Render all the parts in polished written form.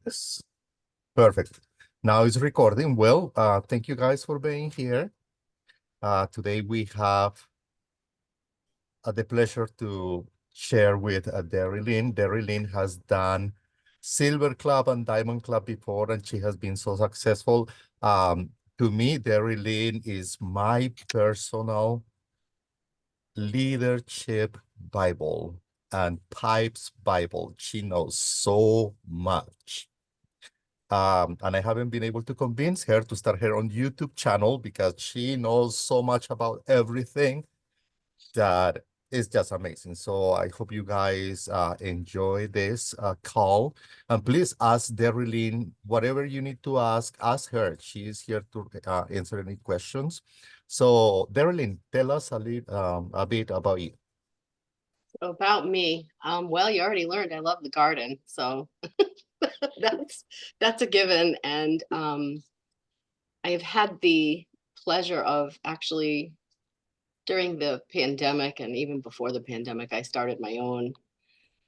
Yes. Perfect. Now it's recording. Well, thank you guys for being here. Today we have the pleasure to share with Darilyn. Darilyn has done Silver Club and Diamond Club before, and she has been so successful. To me, Darilyn is my personal leadership Bible and Pipes Bible. She knows so much. And I haven't been able to convince her to start her own YouTube channel because she knows so much about everything that is just amazing. So I hope you guys enjoy this call. And please ask Darilyn whatever you need to ask her. She is here to answer any questions. So Darilyn, tell us a bit about you. About me, well, you already learned I love the garden, so that's a given. And I have had the pleasure of actually during the pandemic and even before the pandemic, I started my own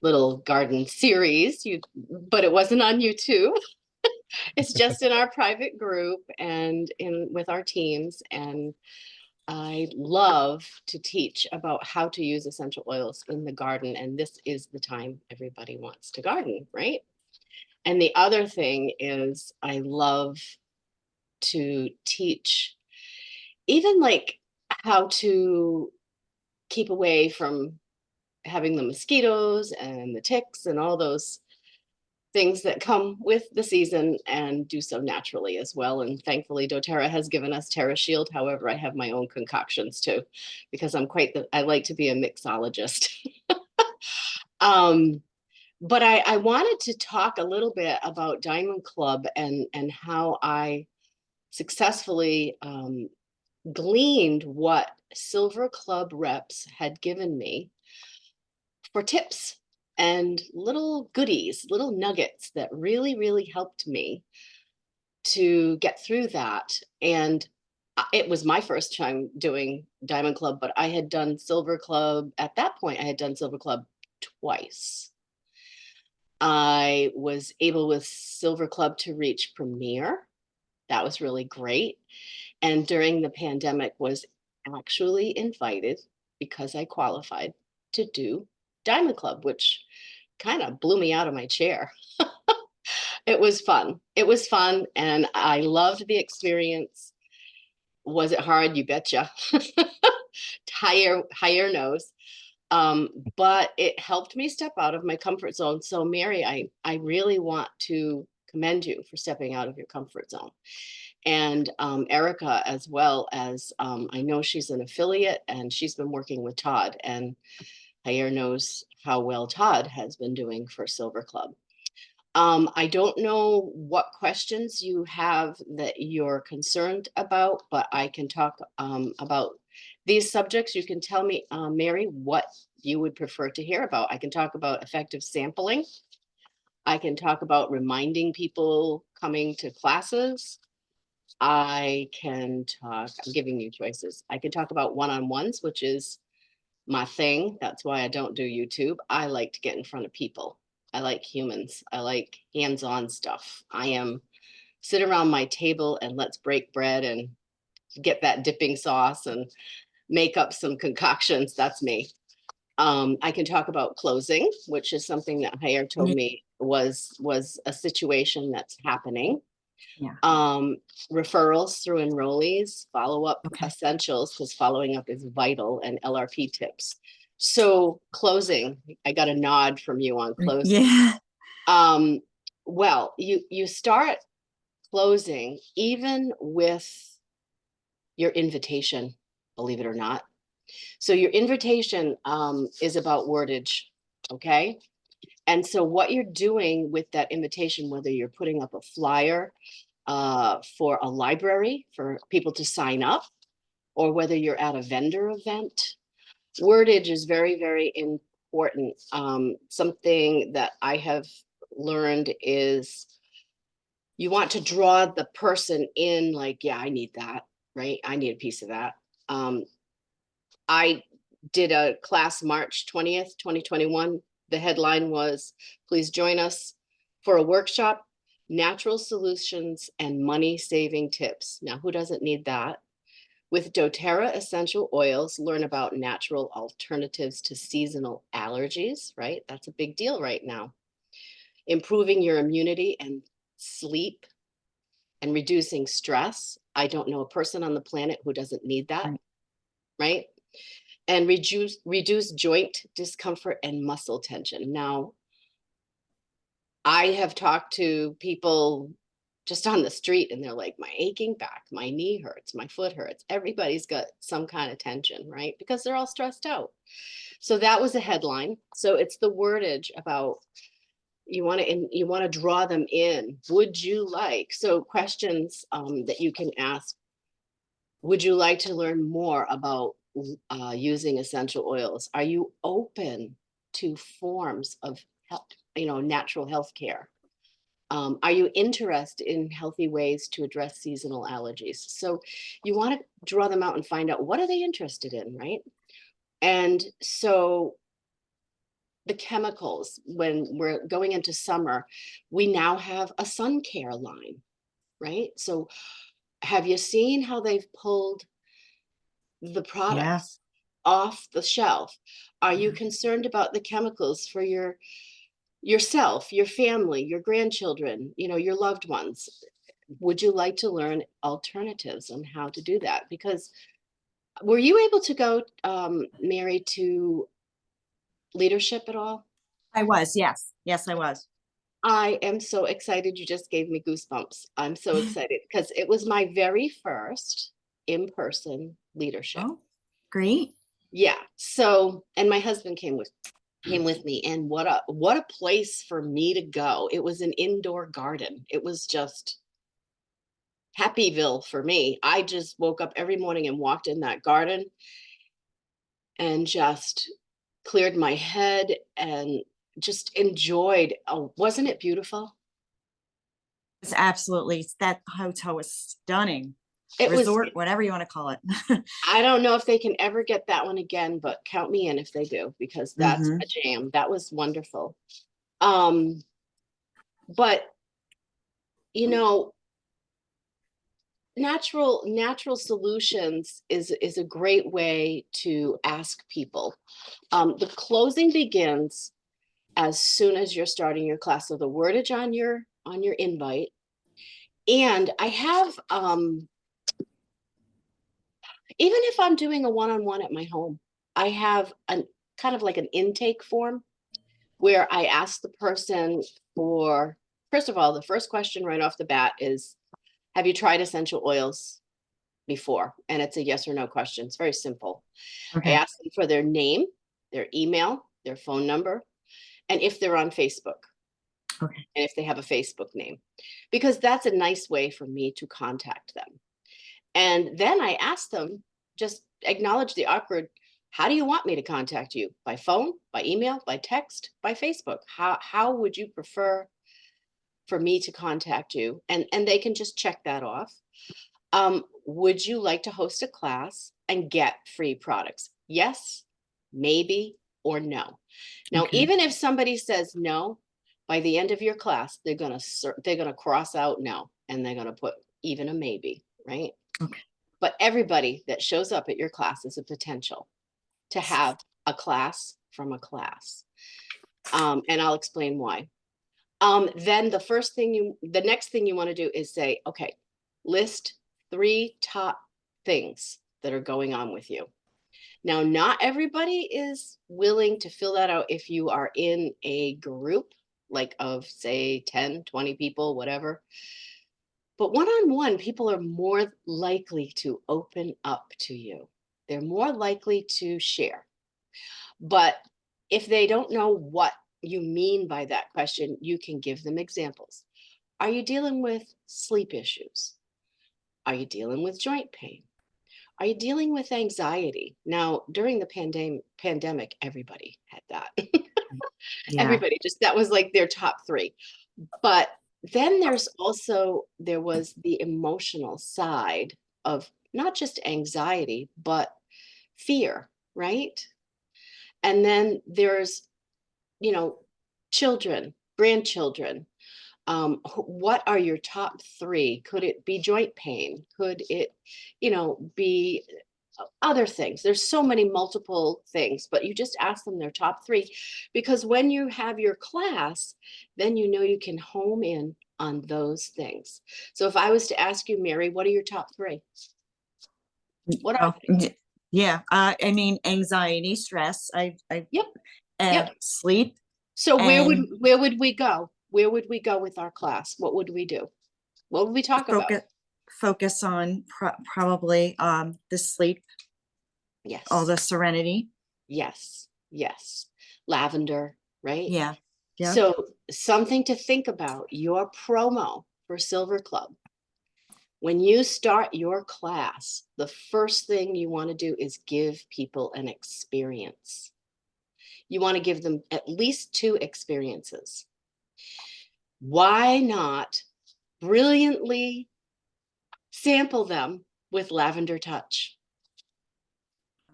little garden series. But it wasn't on YouTube. It's just in our private group and in with our teams. And I love to teach about how to use essential oils in the garden. And this is the time everybody wants to garden, right? And the other thing is I love to teach even like how to keep away from having the mosquitoes and the ticks and all those things that come with the season and do so naturally as well. And thankfully, doTERRA has given us Terra Shield. However, I have my own concoctions too, because I like to be a mixologist. um, but I wanted to talk a little bit about Diamond Club and how I successfully gleaned what Silver Club reps had given me for tips and little goodies, little nuggets that really, really helped me to get through that. And it was my first time doing Diamond Club, but I had done Silver Club at that point. I had done Silver Club twice. I was able with Silver Club to reach Premier. That was really great. And during the pandemic was actually invited because I qualified to do Diamond Club, which kind of blew me out of my chair. It was fun. It was fun. And I loved the experience. Was it hard? You betcha. higher nose. But it helped me step out of my comfort zone. So Mary, I really want to commend you for stepping out of your comfort zone. And Erica, as well as I know she's an affiliate and she's been working with Todd, and Jair knows how well Todd has been doing for Silver Club. I don't know what questions you have that you're concerned about, but I can talk about these subjects. You can tell me, Mary, what you would prefer to hear about. I can talk about effective sampling. I can talk about reminding people coming to classes. I'm giving you choices. I can talk about one-on-ones, which is my thing. That's why I don't do YouTube. I like to get in front of people. I like humans. I like hands-on stuff. I am sit around my table and let's break bread and get that dipping sauce and make up some concoctions. That's me. I can talk about closing, which is something that Jair told Yeah. me was a situation that's happening. Yeah. Referrals through enrollees, follow-up Okay. essentials, because following up is vital, and LRP tips. So closing, I got a nod from you on closing. Yeah. Well, you start closing even with your invitation, believe it or not. So your invitation is about wordage, okay? And so what you're doing with that invitation, whether you're putting up a flyer for a library for people to sign up, or whether you're at a vendor event, wordage is very, very important. Something that I have learned is you want to draw the person in, like, yeah, I need that, right? I need a piece of that. I did a class March 20th, 2021. The headline was, please join us for a workshop. natural solutions, and money-saving tips. Now, who doesn't need that? With doTERRA essential oils, learn about natural alternatives to seasonal allergies, right? That's a big deal right now. Improving your immunity and sleep and reducing stress. I don't know a person on the planet who doesn't need that, Right. right? And reduce joint discomfort and muscle tension. Now, I have talked to people just on the street and they're like, my aching back, my knee hurts, my foot hurts. Everybody's got some kind of tension, right? Because they're all stressed out. So that was a headline. So it's the wordage about you want to draw them in. Would you like, so questions that you can ask. Would you like to learn more about using essential oils? Are you open to forms of health, natural health care? Are you interested in healthy ways to address seasonal allergies? So you want to draw them out and find out what are they interested in, right? And so the chemicals, when we're going into summer, we now have a sun care line, right? So have you seen how they've pulled the Yeah. products off the shelf? Are you Yeah. concerned about the chemicals for yourself, your family, your grandchildren, your loved ones? Would you like to learn alternatives on how to do that? Because were you able to go, Mary, to leadership at all? I was, yes. Yes, I was. I am so excited. You just gave me goosebumps. I'm so excited because it was my very first in-person leadership. Oh, great. Yeah. So, and my husband came with me, and what a place for me to go. It was an indoor garden. It was just Happyville for me. I just woke up every morning and walked in that garden and just cleared my head and just enjoyed. Oh, wasn't it beautiful? It's absolutely, that hotel was stunning. It was. Resort, whatever you want to call it. I don't know if they can ever get that one again, but count me in if they do, because that's Hmm. a jam. That was wonderful. Um, but you know, natural solutions is a great way to ask people. The closing begins as soon as you're starting your class. So the wordage on your invite. And I have even if I'm doing a one-on-one at my home, I have an kind of like an intake form where I ask the person for, first of all, the first question right off the bat is, have you tried essential oils before? And it's a yes or no question. It's very simple. I Okay. ask them for their name, their email, their phone number, and if they're on Facebook, Okay. and if they have a Facebook name, because that's a nice way for me to contact them. And then I ask them, just acknowledge the awkward, how do you want me to contact you? By phone, by email, by text, by Facebook? How would you prefer for me to contact you? And they can just check that off. Would you like to host a class and get free products? Yes, maybe, or no. Now, Okay. even if somebody says no, by the end of your class, they're gonna cross out no, and they're gonna put even a maybe, right? Okay. But everybody that shows up at your class is a potential to have a class from a class. And I'll explain why. Then the next thing you want to do is say, okay, list 3 top things that are going on with you. Now, not everybody is willing to fill that out if you are in a group like of say 10, 20 people, whatever. But one-on-one, people are more likely to open up to you. They're more likely to share. But if they don't know what you mean by that question, you can give them examples. Are you dealing with sleep issues? Are you dealing with joint pain? Are you dealing with anxiety? Now, during the pandemic, everybody had that. Yeah. Everybody just, that was like their top 3. But then there was the emotional side of not just anxiety, but fear, right? And then there's, you know, children, grandchildren, What are your top three? Could it be joint pain? Could it, be other things? There's so many multiple things, but you just ask them their top three, because when you have your class, then you can home in on those things. So if I was to ask you, Mary, what are your top three? What are Oh, yeah, I mean, anxiety, stress, Yep. and sleep. So where would And we go? Where would we go with our class? What would we do? What would we talk about? focus on probably the sleep, Yes. all the serenity. Yes. Lavender, right? Yeah. Yeah. So something to think about, your promo for Silver Club. When you start your class, the first thing you want to do is give people an experience. You want to give them at least 2 experiences. Why not brilliantly sample them with Lavender Touch?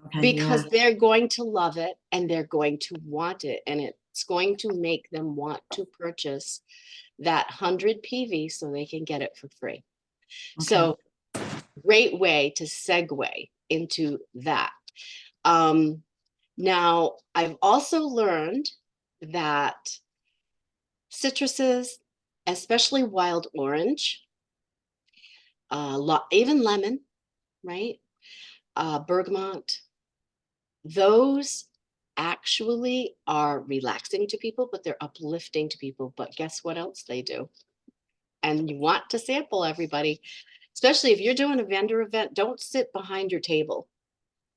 Okay, Because yeah. they're going to love it and they're going to want it, and it's going to make them want to purchase that 100 PV so they can get it for free. Okay. So great way to segue into that. Now, I've also learned that citruses, especially wild orange, even lemon, right? Bergamot, those actually are relaxing to people, but they're uplifting to people. But guess what else they do? And you want to sample, everybody, especially if you're doing a vendor event. Don't sit behind your table.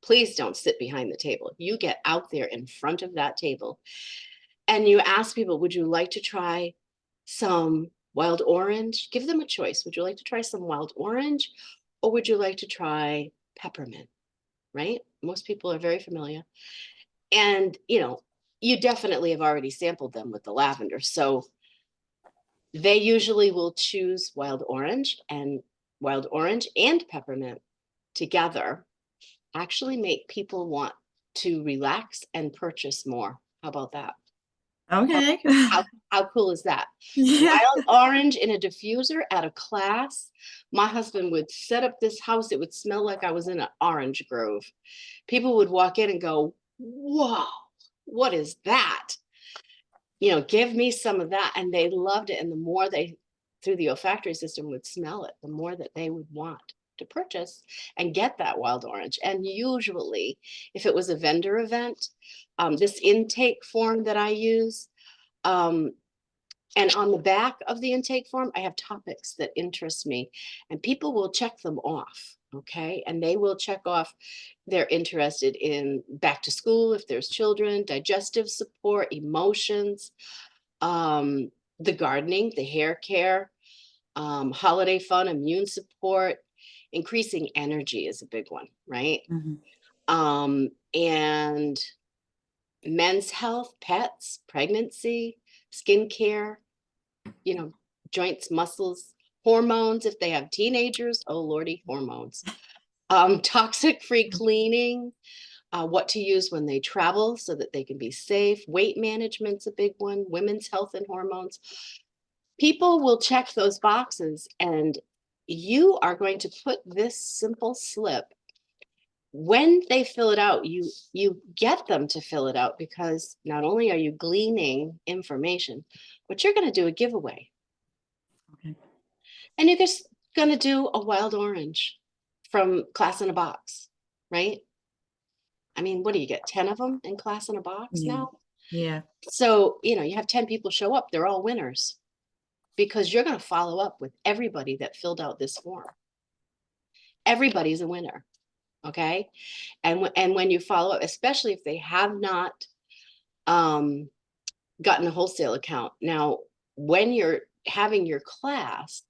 Please don't sit behind the table. You get out there in front of that table and you ask people, would you like to try some wild orange? Give them a choice. Would you like to try some wild orange, or would you like to try peppermint? Right? Most people are very familiar. And, you definitely have already sampled them with the lavender. So they usually will choose wild orange and peppermint together actually make people want to relax and purchase more. How about that? Okay. How cool is that? Yeah. Wild orange in a diffuser at a class. My husband would set up this house. It would smell like I was in an orange grove. People would walk in and go, whoa, what is that? Give me some of that. And they loved it. And the more they, through the olfactory system, would smell it, the more that they would want to purchase and get that wild orange. And usually, if it was a vendor event, this intake form that I use, and on the back of the intake form, I have topics that interest me, and people will check them off. Okay. And they will check off, they're interested in back to school if there's children, digestive support, emotions, the gardening, the hair care, holiday fun, immune support, increasing energy is a big one, right? Mhm. And men's health, pets, pregnancy, skincare, joints, muscles, hormones, if they have teenagers, oh Lordy, hormones, toxic-free cleaning, what to use when they travel so that they can be safe. Weight management's a big one, women's health and hormones. People will check those boxes, and you are going to put this simple slip. When they fill it out, you get them to fill it out, because not only are you gleaning information, but you're going to do a giveaway. Okay. And you're just going to do a wild orange from Class in a Box, right? I mean, what do you get? 10 of them in Class in a Box Yeah. now? Yeah. So, you have 10 people show up, they're all winners, because you're going to follow up with everybody that filled out this form. Everybody's a winner. Okay. And when you follow up, especially if they have not gotten a wholesale account. Now, when you're having your class,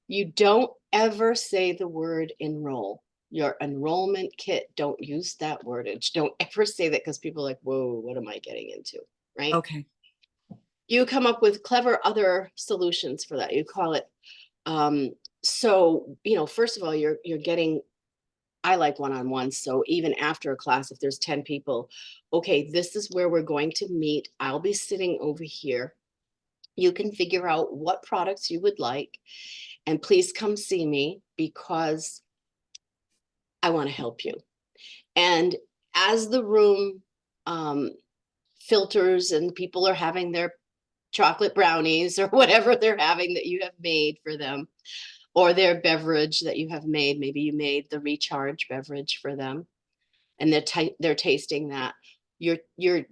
you don't ever say the word enroll. Your enrollment kit, don't use that wordage. Don't ever say that, because people are like, whoa, what am I getting into? Right? Okay. You come up with clever other solutions for that. You call it, so, first of all, you're getting, I like one-on-one. So even after a class, if there's 10 people, okay, this is where we're going to meet. I'll be sitting over here. you can figure out what products you would like, and please come see me because I want to help you. And as the room filters and people are having their chocolate brownies or whatever they're having that you have made for them, or their beverage that you have made, maybe you made the recharge beverage for them, and they're tasting that. You're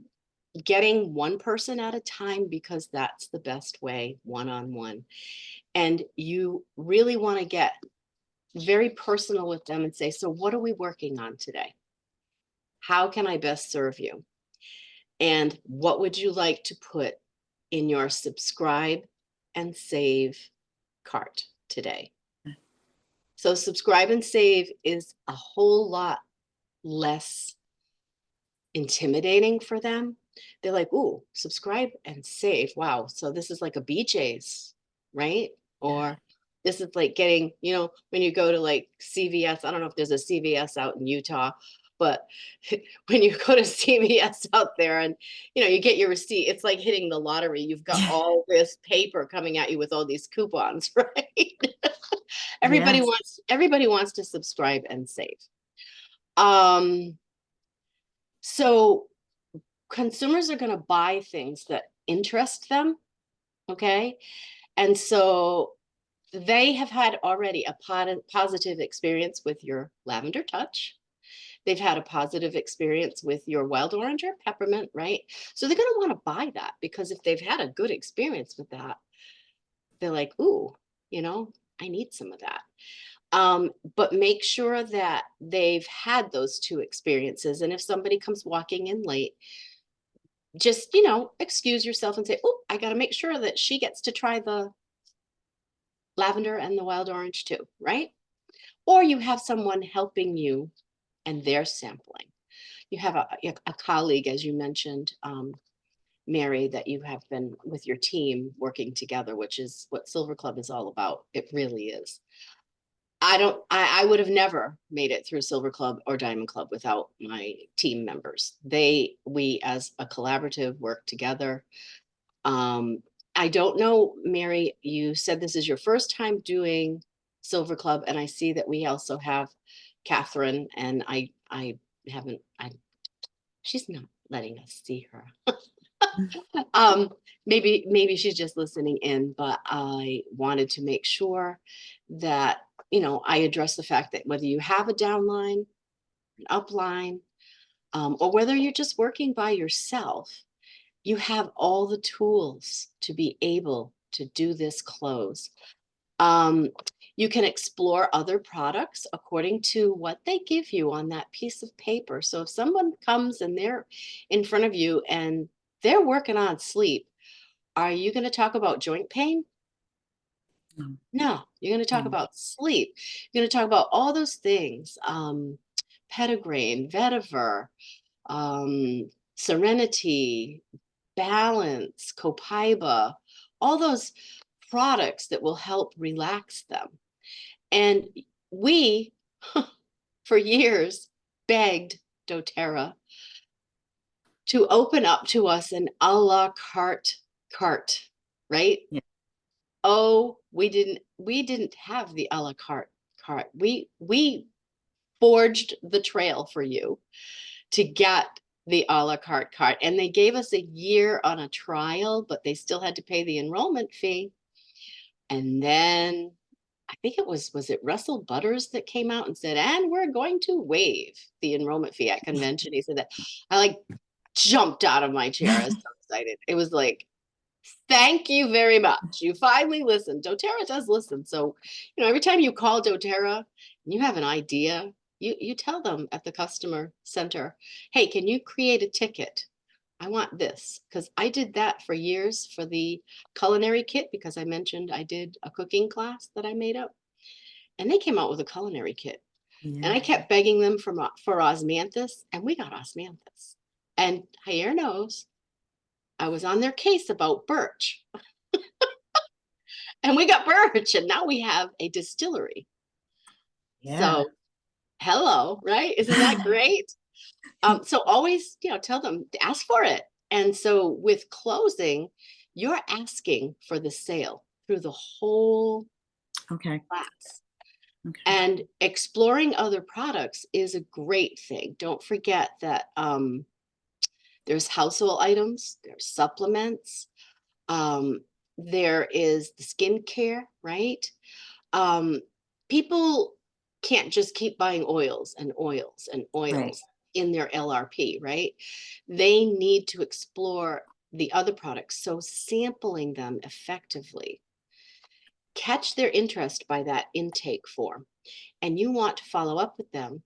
getting one person at a time because that's the best way, one-on-one. And you really want to get very personal with them and say, so what are we working on today? How can I best serve you? And what would you like to put in your subscribe and save cart today? So subscribe and save is a whole lot less intimidating for them. They're like, ooh, subscribe and save. Wow. So this is like a BJ's, right? Or this is like getting, when you go to like CVS, I don't know if there's a CVS out in Utah, but when you go to CVS out there and, you get your receipt, it's like hitting the lottery. You've got all this paper coming at you with all these coupons, right? Everybody wants to subscribe and save. So consumers are going to buy things that interest them. Okay. And so they have had already a positive experience with your lavender touch. They've had a positive experience with your wild orange or peppermint, right? So they're going to want to buy that because if they've had a good experience with that, they're like, ooh, I need some of that. But make sure that they've had those two experiences. And if somebody comes walking in late, just, excuse yourself and say, oh, I got to make sure that she gets to try the lavender and the wild orange too, right? Or you have someone helping you and they're sampling. You have a colleague, as you mentioned, Mary, that you have been with your team working together, which is what Silver Club is all about. It really is. I would have never made it through Silver Club or Diamond Club without my team members. We as a collaborative work together. I don't know, Mary, you said this is your first time doing Silver Club, and I see that we also have Catherine, and she's not letting us see her. Maybe she's just listening in, but I wanted to make sure that, I address the fact that whether you have a downline, an upline, or whether you're just working by yourself, you have all the tools to be able to do this close. You can explore other products according to what they give you on that piece of paper. So if someone comes and they're in front of you and they're working on sleep, are you going to talk about joint pain? No, you're going to talk about sleep. You're going to talk about all those things. Petitgrain, vetiver, Serenity, Balance, Copaiba, all those products that will help relax them. And we, for years, begged doTERRA to open up to us an a la carte cart, right? Yeah. Oh, we didn't have the a la carte cart. We forged the trail for you to get the a la carte cart. And they gave us a year on a trial, but they still had to pay the enrollment fee. And then I think was it Russell Butters that came out and said, and we're going to waive the enrollment fee at convention. He said that. I jumped out of my chair. I was so excited. It was like, thank you very much. You finally listened. doTERRA does listen. So, every time you call doTERRA and you have an idea, you tell them at the customer center, hey, can you create a ticket? I want this, because I did that for years for the culinary kit, because I mentioned I did a cooking class that I made up, and they came out with a culinary kit. And I kept begging them for osmanthus, and we got osmanthus. And Jair knows I was on their case about birch. And we got birch, and now we have a distillery. Yeah. So hello, right? Isn't that great? So always, tell them, ask for it. And so with closing, you're asking for the sale through the whole Okay. class. Okay. And exploring other products is a great thing. Don't forget that there's household items, there's supplements, there is the skincare, right? People can't just keep buying oils and oils and oils Right. in their LRP, right? They need to explore the other products. So sampling them effectively, catch their interest by that intake form, and you want to follow up with them.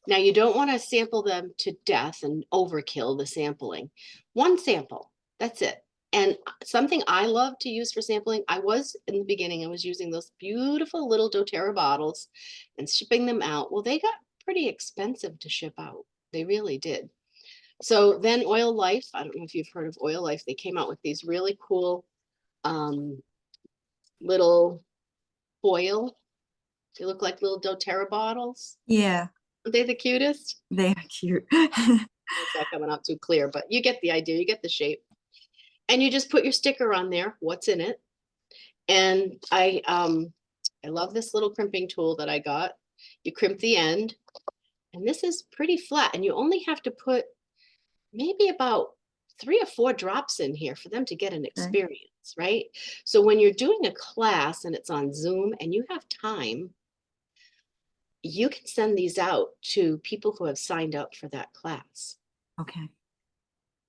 Now, you don't want to sample them to death and overkill the sampling. One sample, that's it. And something I love to use for sampling, I was in the beginning, I was using those beautiful little doTERRA bottles and shipping them out. Well, they got pretty expensive to ship out. They really did. So then Oil Life, I don't know if you've heard of Oil Life, they came out with these really cool little foil. They look like little doTERRA bottles. Yeah, Aren't they the cutest? they are cute. It's not coming out too clear, but you get the idea, you get the shape. And you just put your sticker on there, what's in it. And I love this little crimping tool that I got. You crimp the end, and this is pretty flat, and you only have to put maybe about 3 or 4 drops in here for them to get an experience, right? So when you're doing a class and it's on Zoom and you have time, you can send these out to people who have signed up for that class Okay.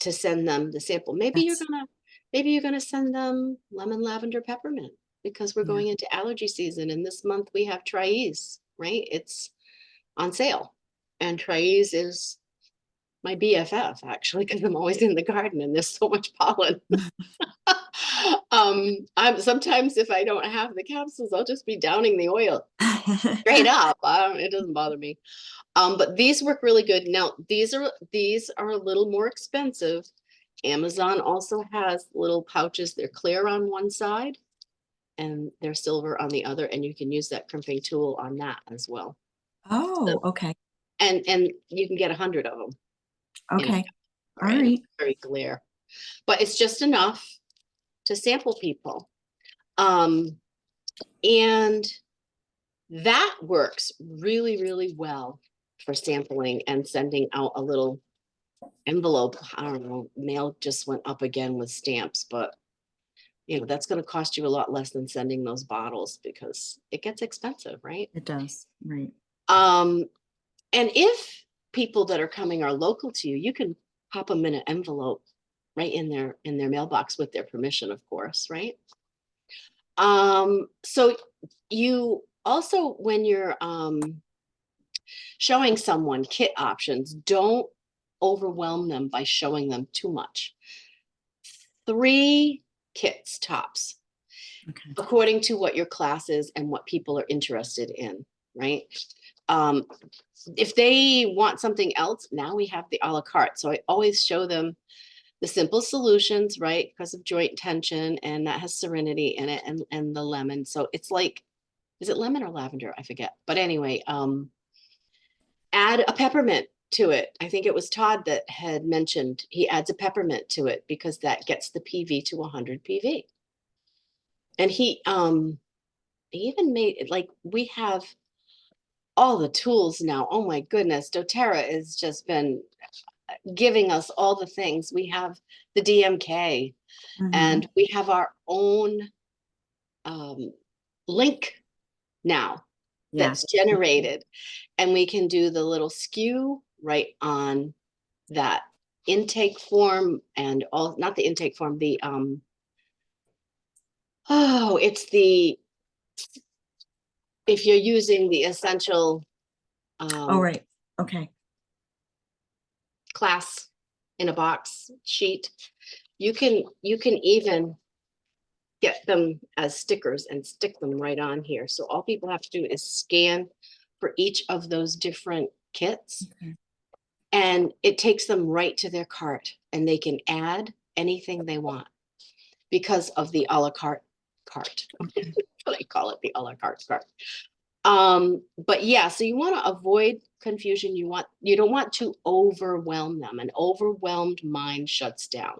to send them the sample. Maybe you're gonna send them lemon, lavender, peppermint, because we're Yeah. going into allergy season, and this month we have Triese, right? It's on sale, and Triese is my BFF actually, because I'm always in the garden and there's so much pollen. I'm sometimes, if I don't have the capsules, I'll just be downing the oil straight up. It doesn't bother me. But these work really good. Now, these are a little more expensive. Amazon also has little pouches. They're clear on one side and they're silver on the other, and you can use that crimping tool on that as well. Oh, okay. And you can get 100 of them. Okay. All Right. right. Very clear, but it's just enough to sample people. And that works really, really well for sampling and sending out a little envelope. I don't know, mail just went up again with stamps, but that's going to cost you a lot less than sending those bottles because it gets expensive, right? It does. Right. And if people that are coming are local to you, you can pop them in an envelope right in their mailbox with their permission, of course, right? So you also, when you're showing someone kit options, don't overwhelm them by showing them too much. 3 kits tops, Okay. according to what your class is and what people are interested in, right? If they want something else, now we have the a la carte. So I always show them the simple solutions, right? Because of joint tension, and that has serenity in it, and the lemon. So it's like, is it lemon or lavender? I forget. But anyway, add a peppermint to it. I think it was Todd that had mentioned he adds a peppermint to it because that gets the PV to 100 PV. And he even made it like, we have all the tools now. Oh my goodness, doTERRA has just been giving us all the things. We have the DMK, and we have our own link now that's generated, and we can do the little skew right on that intake form, and all, not the intake form, the it's the, if you're using the essential All right. Okay. class in a box sheet, you can even get them as stickers and stick them right on here. So all people have to do is scan for each of those different kits, Okay. and it takes them right to their cart, and they can add anything they want because of the a la carte cart. Okay. I call it the a la carte cart. But yeah, so you want to avoid confusion. You don't want to overwhelm them. An overwhelmed mind shuts down.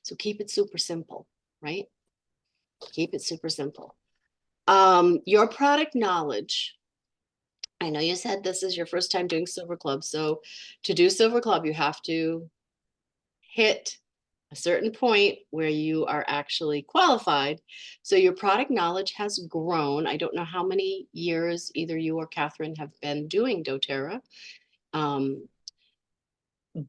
So keep it super simple, right? Keep it super simple. Your product knowledge. I know you said this is your first time doing Silver Club. So to do Silver Club, you have to hit a certain point where you are actually qualified. So your product knowledge has grown. I don't know how many years either you or Catherine have been doing doTERRA.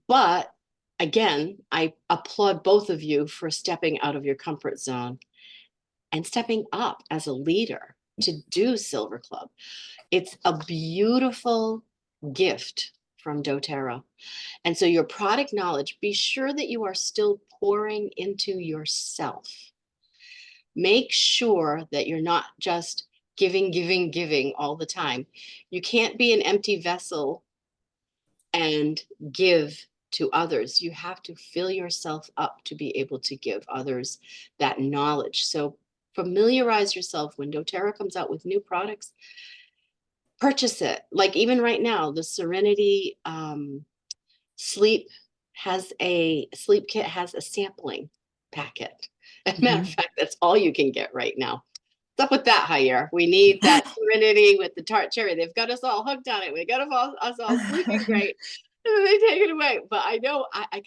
But again, I applaud both of you for stepping out of your comfort zone and stepping up as a leader to do Silver Club. It's a beautiful gift from doTERRA. And so your product knowledge, be sure that you are still pouring into yourself. Make sure that you're not just giving all the time. You can't be an empty vessel and give to others. You have to fill yourself up to be able to give others that knowledge. So familiarize yourself when doTERRA comes out with new products. Purchase it. Like even right now, the Serenity sleep kit has a sampling packet. As a matter of fact, that's all you can get right now. What's up with that, Javier? We need that Serenity with the tart cherry. They've got us all hooked on it. We got us all sleeping great. And then they take it away. But I know I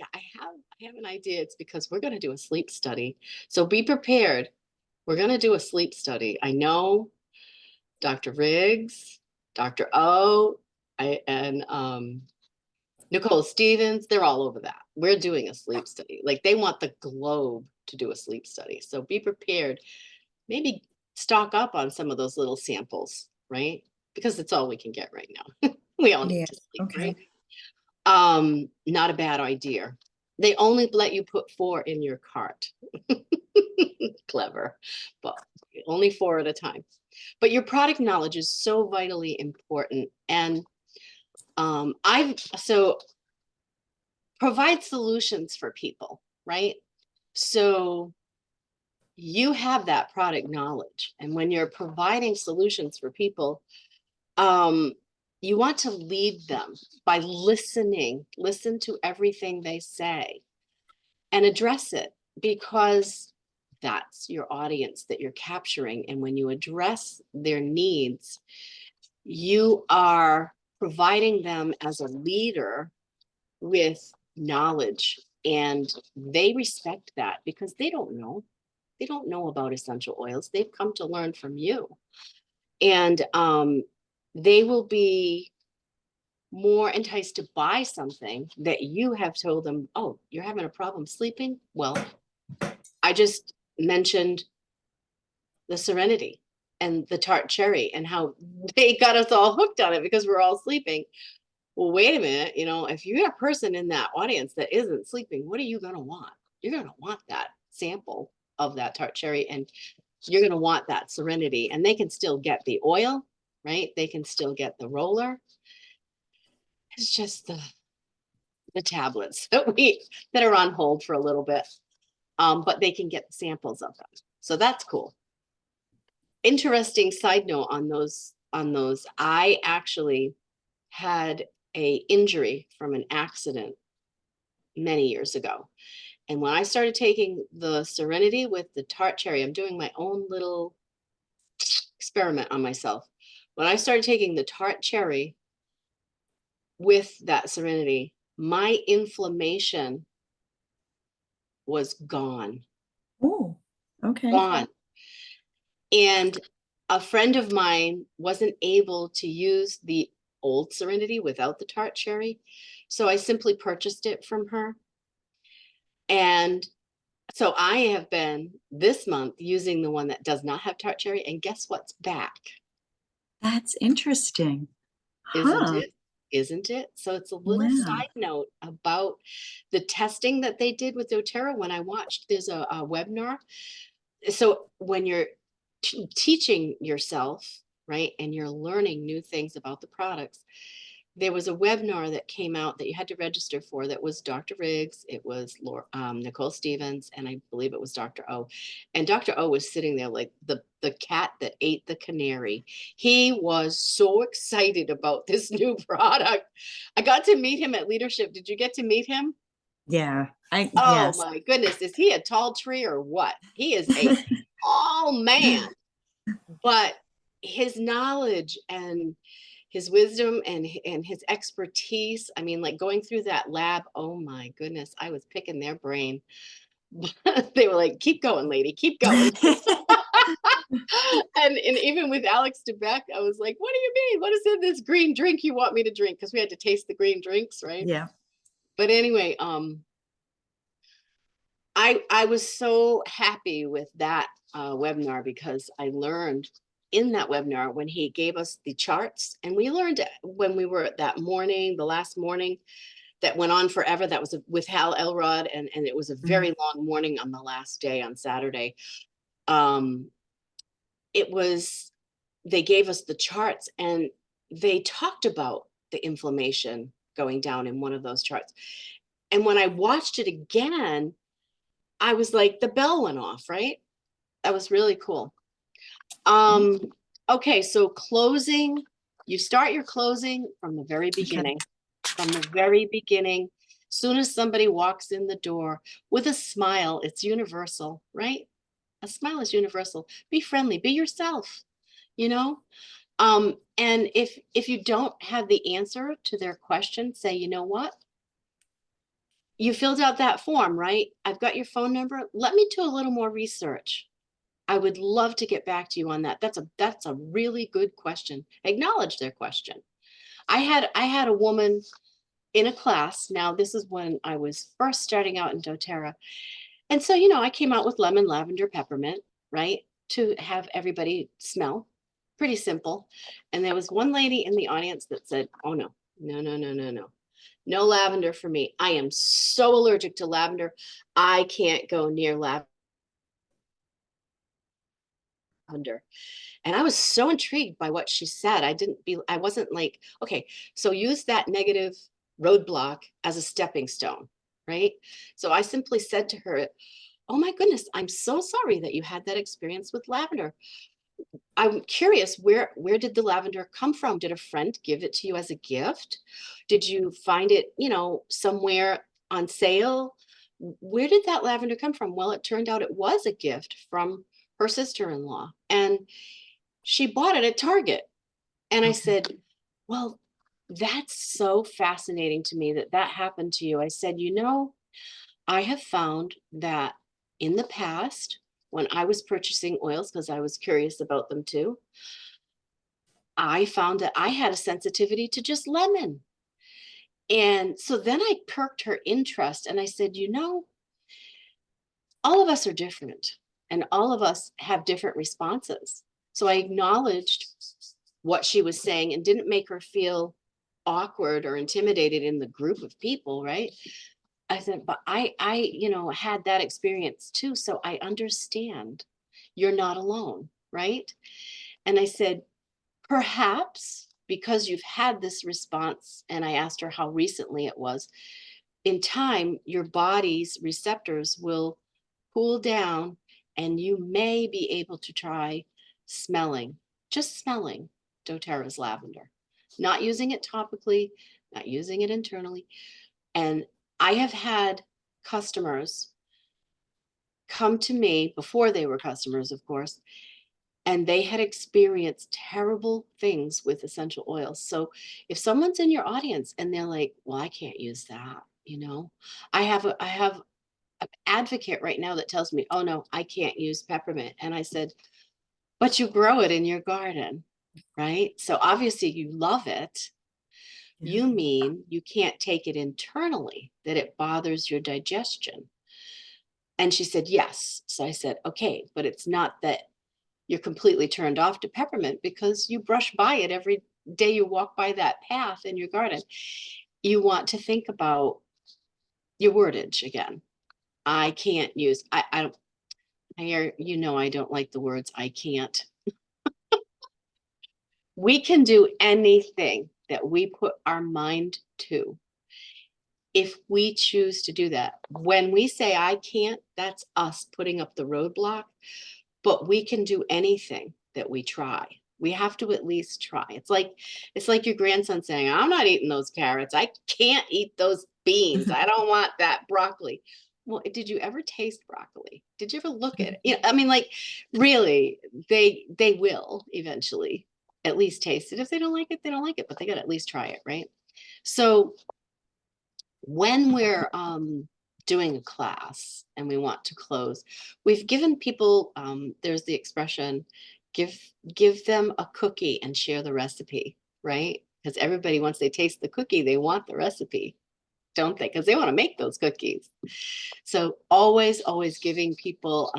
have an idea. It's because we're going to do a sleep study. So be prepared. We're going to do a sleep study. I know Dr. Riggs, Dr. O, and Nicole Stevens, they're all over that. We're doing a sleep study. Like they want the globe to do a sleep study. So be prepared. Maybe stock up on some of those little samples, right? Because it's all we can get right now. We all need to sleep, right? Not a bad idea. They only let you put 4 in your cart. Clever, but only 4 at a time. But your product knowledge is so vitally important. And provide solutions for people, right? So you have that product knowledge. And when you're providing solutions for people, you want to lead them by listening. Listen to everything they say and address it, because that's your audience that you're capturing. And when you address their needs, you are providing them as a leader with knowledge, and they respect that because they don't know about essential oils. They've come to learn from you, and they will be more enticed to buy something that you have told them, oh, you're having a problem sleeping? Well, I just mentioned the Serenity and the tart cherry and how they got us all hooked on it because we're all sleeping. Well, wait a minute, if you got a person in that audience that isn't sleeping, what are you going to want? You're going to want that sample of that tart cherry, and you're going to want that Serenity. And they can still get the oil, right? They can still get the roller. It's just the tablets that are on hold for a little bit, but they can get the samples of them. So that's cool. Interesting side note on those. I actually had a injury from an accident many years ago. And when I started taking the Serenity with the tart cherry, I'm doing my own little experiment on myself. When I started taking the tart cherry with that Serenity, my inflammation was gone. Oh, okay. Gone. And a friend of mine wasn't able to use the old Serenity without the tart cherry. So I simply purchased it from her. And so I have been this month using the one that does not have tart cherry. And guess what's back? That's interesting. Isn't it? Isn't it? So it's a little Wow. side note about the testing that they did with doTERRA. When I watched, there's a webinar. So when you're teaching yourself, right, and you're learning new things about the products, there was a webinar that came out that you had to register for that was Dr. Riggs, it was Nicole Stevens, and I believe it was Dr. O. And Dr. O was sitting there like the cat that ate the canary. He was so excited about this new product. I got to meet him at Leadership. Did you get to meet him? Yeah. Oh Yes. my goodness, is he a tall tree or what? He is a tall man, but his knowledge and his wisdom and his expertise, I mean, like going through that lab, oh my goodness, I was picking their brain. They were like, keep going, lady, keep going. And even with Alex DeBeck, I was like, what do you mean? What is in this green drink you want me to drink? Because we had to taste the green drinks, right? Yeah. But anyway, I was so happy with that webinar because I learned in that webinar when he gave us the charts, and we learned when we were at that morning, the last morning that went on forever. That was with Hal Elrod, and it was a very long morning on the last day on Saturday. It was, they gave us the charts and they talked about the inflammation going down in one of those charts. And when I watched it again, I was like, the bell went off, right? That was really cool. Okay, so closing, you start your closing from the very beginning. From the very beginning, soon as somebody walks in the door with a smile, it's universal, right? A smile is universal. Be friendly, be yourself, you know? And if you don't have the answer to their question, say, you know what? You filled out that form, right? I've got your phone number. Let me do a little more research. I would love to get back to you on that. That's a really good question. Acknowledge their question. I had a woman in a class. Now, this is when I was first starting out in doTERRA. And so, I came out with lemon, lavender, peppermint, right? To have everybody smell. Pretty simple. And there was one lady in the audience that said, oh no, no, no, no, no, no. No lavender for me. I am so allergic to lavender. I can't go near lavender. And I was so intrigued by what she said. I wasn't like, okay, so use that negative roadblock as a stepping stone, right? So I simply said to her, oh my goodness, I'm so sorry that you had that experience with lavender. I'm curious, where did the lavender come from? Did a friend give it to you as a gift? Did you find it, somewhere on sale? Where did that lavender come from? Well, it turned out it was a gift from her sister-in-law, and she bought it at Target. And I said, well, that's so fascinating to me that happened to you. I said, I have found that in the past, when I was purchasing oils, because I was curious about them too, I found that I had a sensitivity to just lemon. And so then I perked her interest and I said, all of us are different and all of us have different responses. So I acknowledged what she was saying and didn't make her feel awkward or intimidated in the group of people, right? I said, but I had that experience too. So I understand you're not alone, right? And I said, perhaps because you've had this response, and I asked her how recently it was, in time, your body's receptors will cool down and you may be able to try just smelling doTERRA's lavender, not using it topically, not using it internally. And I have had customers come to me before they were customers, of course, and they had experienced terrible things with essential oils. So if someone's in your audience and they're like, well, I can't use that, I have an advocate right now that tells me, oh no, I can't use peppermint. And I said, but you grow it in your garden, right? So obviously you love it. You mean you can't take it internally, that it bothers your digestion. And she said, yes. So I said, okay, but it's not that you're completely turned off to peppermint because you brush by it every day you walk by that path in your garden. You want to think about your wordage again. I can't use, I don't, I hear, I don't like the words I can't. We can do anything that we put our mind to if we choose to do that. When we say I can't, that's us putting up the roadblock, but we can do anything that we try. We have to at least try. It's like your grandson saying, I'm not eating those carrots. I can't eat those beans. I don't want that broccoli. Well, did you ever taste broccoli? Did you ever look at it? You know, I mean, like, really, they will eventually at least taste it. If they don't like it, they don't like it, but they gotta at least try it, right? So when we're doing a class and we want to close, we've given people, there's the expression, give them a cookie and share the recipe, right? Because everybody, once they taste the cookie, they want the recipe, don't they? Because they want to make those cookies. So always giving people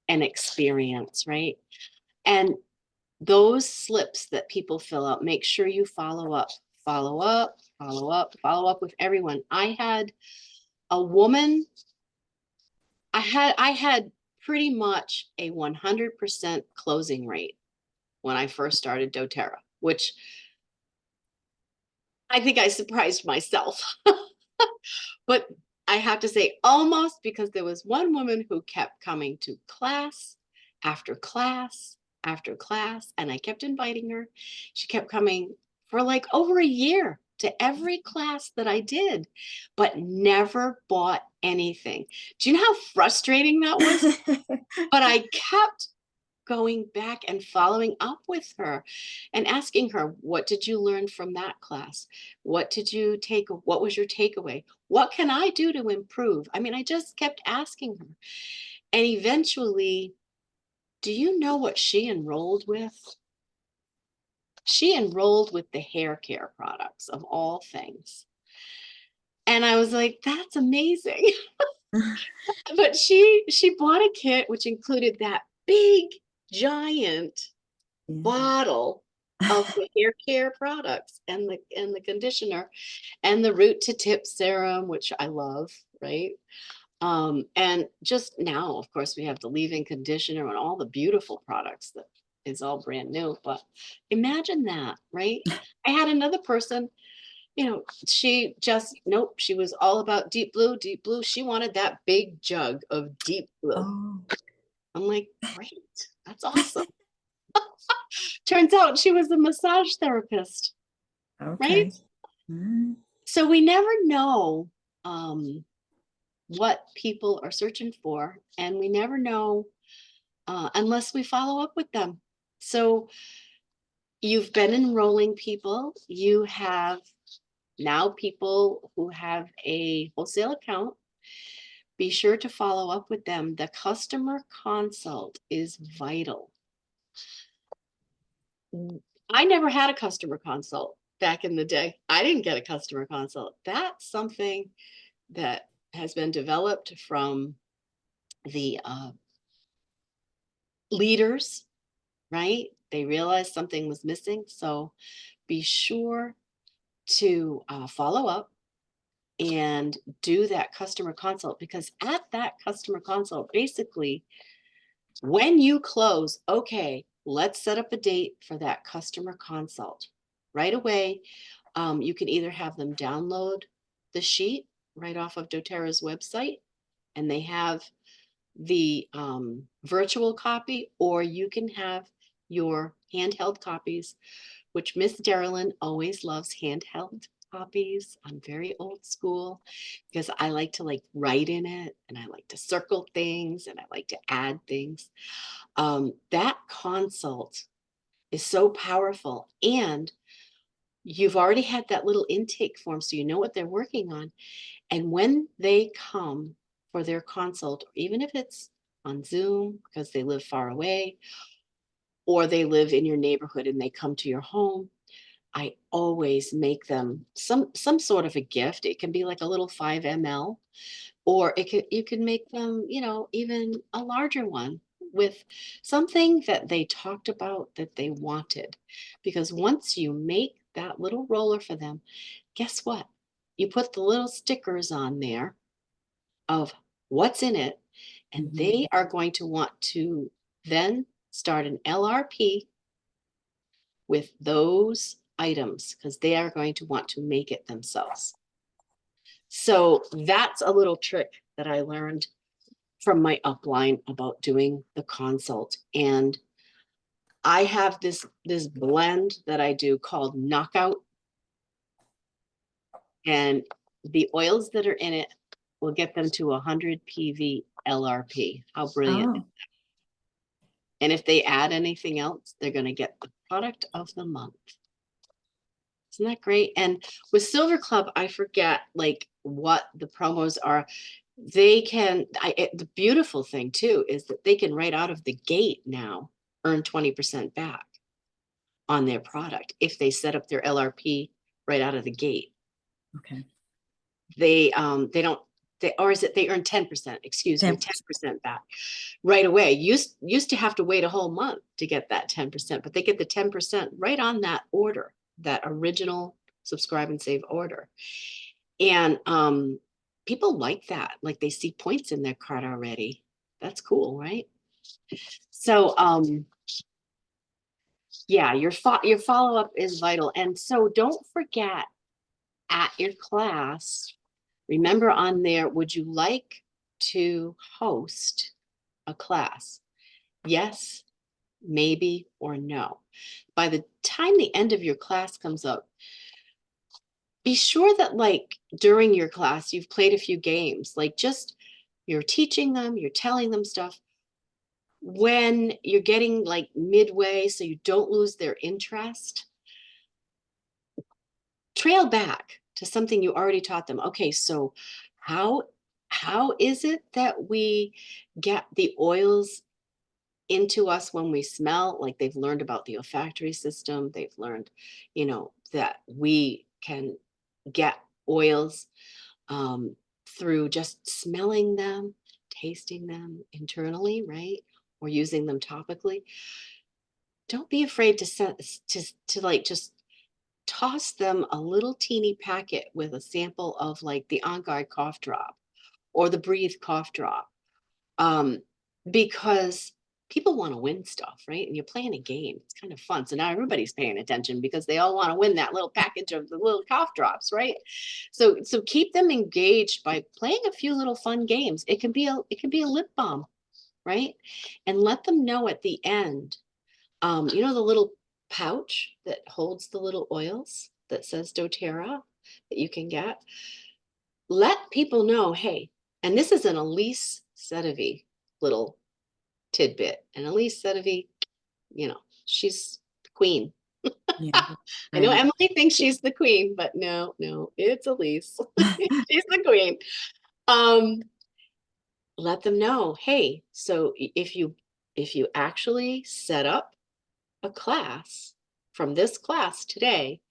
an experience, right? And those slips that people fill out, make sure you follow up with everyone. I had a woman, I had pretty much a 100% closing rate when I first started doTERRA, which I think I surprised myself. But I have to say almost, because there was one woman who kept coming to class after class after class, and I kept inviting her. She kept coming for like over a year to every class that I did, but never bought anything. Do you know how frustrating that was? But I kept going back and following up with her and asking her, what did you learn from that class? What was your takeaway? What can I do to improve? I mean, I just kept asking her. And eventually, do you know what she enrolled with? She enrolled with the hair care products of all things. And I was like, that's amazing. But she bought a kit which included that big giant bottle of the hair care products and the conditioner and the root to tip serum, which I love, right? And just now, of course, we have the leave-in conditioner and all the beautiful products that is all brand new. But imagine that, right? I had another person, you know, she just, nope, she was all about Deep Blue, Deep Blue. She wanted that big jug of Deep Blue. Oh. I'm like, great, that's awesome. Turns out she was a massage therapist, right? Okay. Mm. So we never know what people are searching for, and we never know unless we follow up with them. So you've been enrolling people. You have now people who have a wholesale account. Be sure to follow up with them. The customer consult is vital. I never had a customer consult back in the day. I didn't get a customer consult. That's something that has been developed from the leaders, right? They realized something was missing. So be sure to follow up and do that customer consult, because at that customer consult, basically, when you close, okay, let's set up a date for that customer consult. Right away, you can either have them download the sheet right off of doTERRA's website, and they have the virtual copy, or you can have your handheld copies, which Miss Darylyn always loves handheld copies. I'm very old school because I like to like write in it, and I like to circle things, and I like to add things. That consult is so powerful, and you've already had that little intake form, so you know what they're working on. And when they come for their consult, even if it's on Zoom because they live far away, or they live in your neighborhood and they come to your home, I always make them some sort of a gift. It can be like a little 5 ml, or you can make them, you know, even a larger one with something that they talked about that they wanted. Because once you make that little roller for them, guess what? You put the little stickers on there of what's in it, and Mhm. they are going to want to then start an LRP with those items, because they are going to want to make it themselves. So that's a little trick that I learned from my upline about doing the consult. And I have this blend that I do called Knockout. And the oils that are in it will get them to 100 PV LRP. How brilliant. Oh, And if they add anything else, they're going to get the product of the month. Isn't that great? And with Silver Club, I forget like what the promos are. They can, the beautiful thing too is that they can right out of the gate now earn 20% back on their product if they set up their LRP right out of the gate. okay. They don't, or is it they earn 10%, excuse me, 10%. 10% back right away. Used to have to wait a whole month to get that 10%, but they get the 10% right on that order, that original subscribe and save order. And people like that, like they see points in their cart already. That's cool, right? So yeah, your follow-up is vital. And so don't forget at your class, remember on there, would you like to host a class? Yes, maybe, or no. By the time the end of your class comes up, be sure that like during your class, you've played a few games, like just you're teaching them, you're telling them stuff. When you're getting like midway, so you don't lose their interest, trail back to something you already taught them. Okay, so how is it that we get the oils into us when we smell? Like they've learned about the olfactory system. They've learned, that we can get oils through just smelling them, tasting them internally, right? Or using them topically. Don't be afraid to like just toss them a little teeny packet with a sample of like the On Guard cough drop or the Breathe cough drop. Because people want to win stuff, right? And you're playing a game. It's kind of fun. So now everybody's paying attention because they all want to win that little package of the little cough drops, right? So keep them engaged by playing a few little fun games. It can be a lip balm, right? And let them know at the end, the little pouch that holds the little oils that says doTERRA that you can get. Let people know, hey, and this is an Elise Sedivy little tidbit. And Elise Sedivy, she's the queen. Yeah. I know Right. Emily thinks she's the queen, but no, it's Elise. She's the queen. Let them know, hey, so if you actually set up a class from this class today,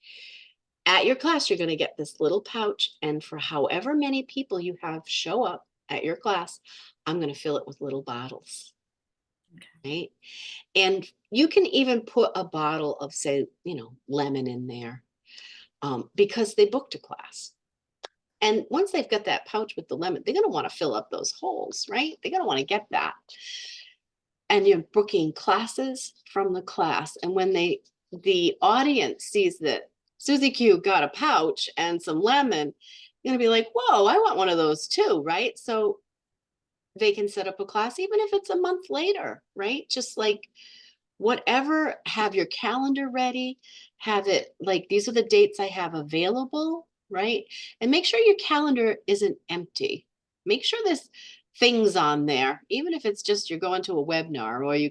at your class, you're going to get this little pouch. And for however many people you have show up at your class, I'm going to fill it with little bottles. Right. And you can even put a bottle of, say, lemon in there because they booked a class. And once they've got that pouch with the lemon, they're going to want to fill up those holes, right? They're going to want to get that. And you're booking classes from the class. And when the audience sees that Susie Q got a pouch and some lemon, you're going to be like, whoa, I want one of those too, right? So they can set up a class, even if it's a month later, right? Just like whatever, have your calendar ready, have it like, these are the dates I have available, right? And make sure your calendar isn't empty. Make sure there's things on there, even if it's just you're going to a webinar or you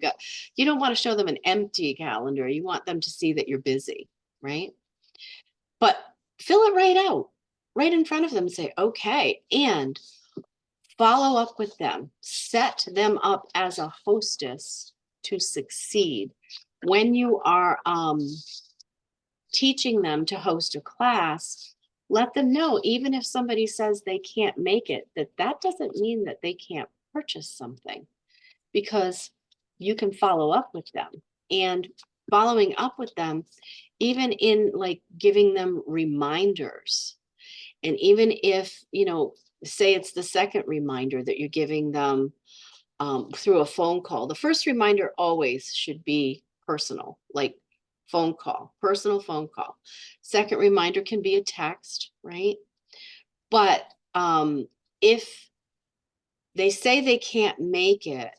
don't want to show them an empty calendar. You want them to see that you're busy, right? But fill it right out, right in front of them, say, okay, and follow up with them, set them up as a hostess to succeed. When you are teaching them to host a class, let them know, even if somebody says they can't make it, that doesn't mean that they can't purchase something, because you can follow up with them. And following up with them, even in like giving them reminders, and even if, say it's the second reminder that you're giving them through a phone call, the first reminder always should be personal, like phone call, personal phone call. Second reminder can be a text, right? But if they say they can't make it,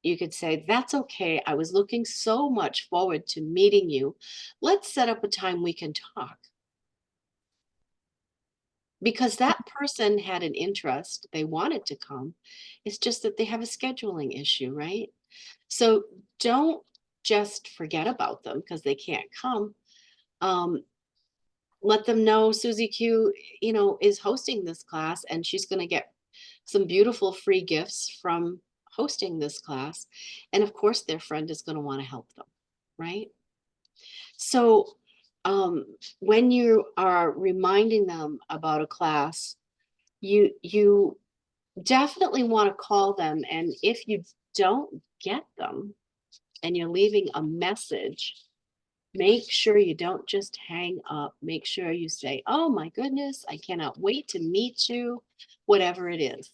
you could say, that's okay. I was looking so much forward to meeting you. Let's set up a time we can talk. Because that person had an interest, they wanted to come. It's just that they have a scheduling issue, right? So don't just forget about them because they can't come. Um, let them know Susie Q, is hosting this class and she's going to get some beautiful free gifts from hosting this class. And of course, their friend is going to want to help them, right? So when you are reminding them about a class, you definitely want to call them. And if you don't get them and you're leaving a message, make sure you don't just hang up. Make sure you say, oh my goodness, I cannot wait to meet you, whatever it is.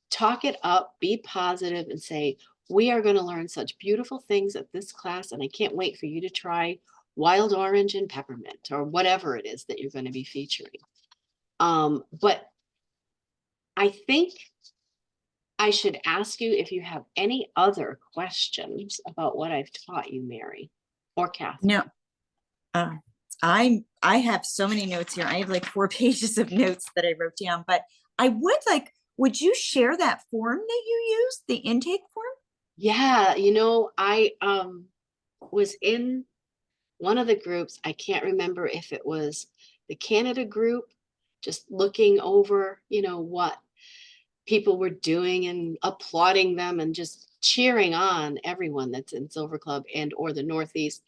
Talk it up, be positive, and say, we are going to learn such beautiful things at this class, and I can't wait for you to try wild orange and peppermint or whatever it is that you're going to be featuring. But I think I should ask you if you have any other questions about what I've taught you, Mary or Kathy. No, I have so many notes here. I have like 4 pages of notes that I wrote down, but I would you share that form that you used, the intake form? Yeah, I was in one of the groups. I can't remember if it was the Canada group, just looking over, what people were doing and applauding them and just cheering on everyone that's in Silver Club and or the Northeast.